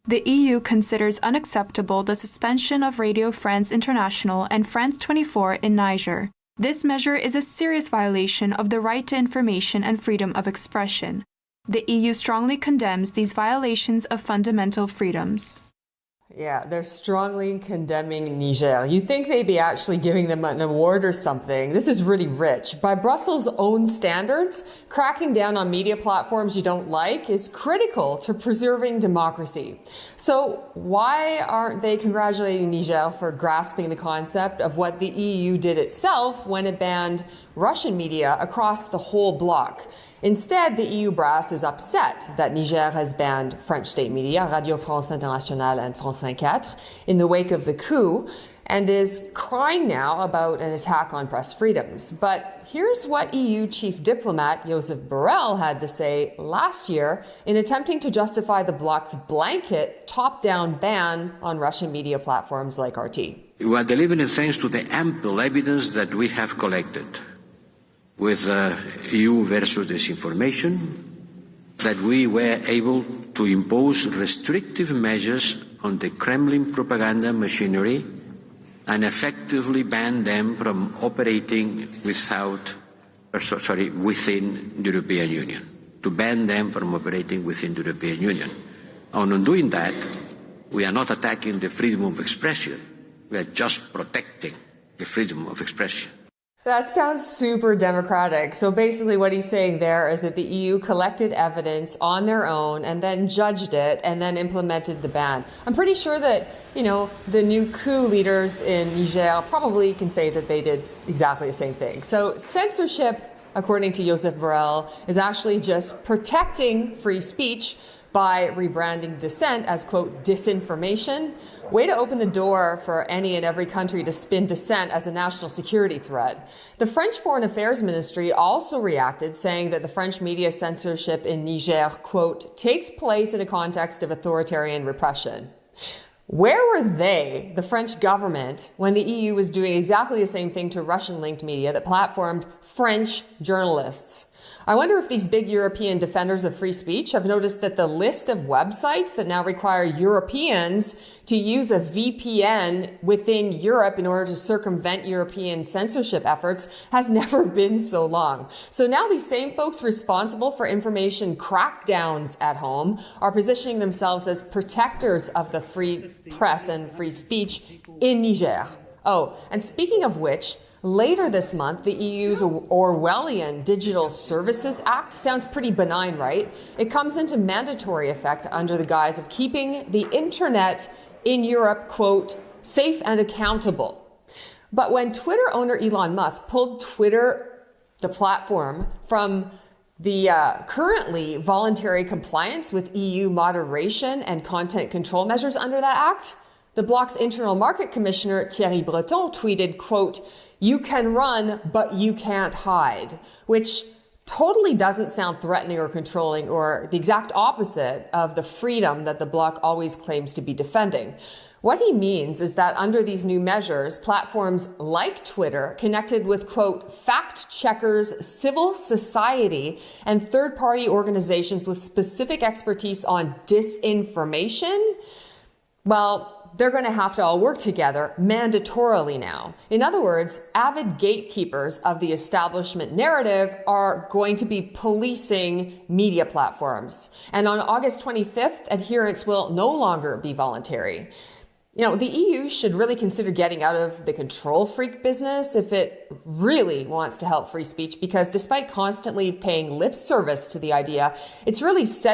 The EU considers unacceptable the suspension of Radio France International and France 24 in Niger. This measure is a serious violation of the right to information and freedom of expression. The EU strongly condemns these violations of fundamental freedoms. Yeah, they're strongly condemning Niger. You'd think they'd be actually giving them an award or something. This is really rich. By Brussels' own standards, cracking down on media platforms you don't like is critical to preserving democracy. So why aren't they congratulating Niger for grasping the concept of what the EU did itself when it banned Russian media across the whole bloc? Instead, the EU brass is upset that Niger has banned French state media, Radio France Internationale and France 24, in the wake of the coup, and is crying now about an attack on press freedoms. But here's what EU chief diplomat Joseph Borrell had to say last year in attempting to justify the bloc's blanket top-down ban on Russian media platforms like RT. We are delivering thanks to the ample evidence that we have collected with EU versus disinformation, that we were able to impose restrictive measures on the Kremlin propaganda machinery and effectively ban them from operating within the European Union, to ban them from operating within the European Union. And on doing that, we are not attacking the freedom of expression, we are just protecting the freedom of expression. That sounds super democratic. So basically what he's saying there is that the EU collected evidence on their own and then judged it and then implemented the ban. I'm pretty sure that, the new coup leaders in Niger probably can say that they did exactly the same thing. So censorship, according to Joseph Borrell, is actually just protecting free speech by rebranding dissent as, quote, disinformation. Way to open the door for any and every country to spin dissent as a national security threat. The French Foreign Affairs Ministry also reacted, saying that the French media censorship in Niger, quote, takes place in a context of authoritarian repression. Where were they, the French government, when the EU was doing exactly the same thing to Russian-linked media that platformed French journalists? I wonder if these big European defenders of free speech have noticed that the list of websites that now require Europeans to use a VPN within Europe in order to circumvent European censorship efforts has never been so long. So now these same folks responsible for information crackdowns at home are positioning themselves as protectors of the free press and free speech in Niger. Oh, and speaking of which, later this month, the EU's Orwellian Digital Services Act sounds pretty benign, right? It comes into mandatory effect under the guise of keeping the internet in Europe, quote, safe and accountable. But when Twitter owner Elon Musk pulled Twitter, the platform, from the currently voluntary compliance with EU moderation and content control measures under that act, the bloc's internal market commissioner Thierry Breton tweeted, quote, you can run, but you can't hide, which totally doesn't sound threatening or controlling or the exact opposite of the freedom that the bloc always claims to be defending. What he means is that under these new measures, platforms like Twitter, connected with, quote, fact checkers, civil society, and third-party organizations with specific expertise on disinformation, well, they're going to have to all work together mandatorily now. In other words, avid gatekeepers of the establishment narrative are going to be policing media platforms. And on August 25th, adherence will no longer be voluntary. The EU should really consider getting out of the control freak business if it really wants to help free speech, because despite constantly paying lip service to the idea, it's really setting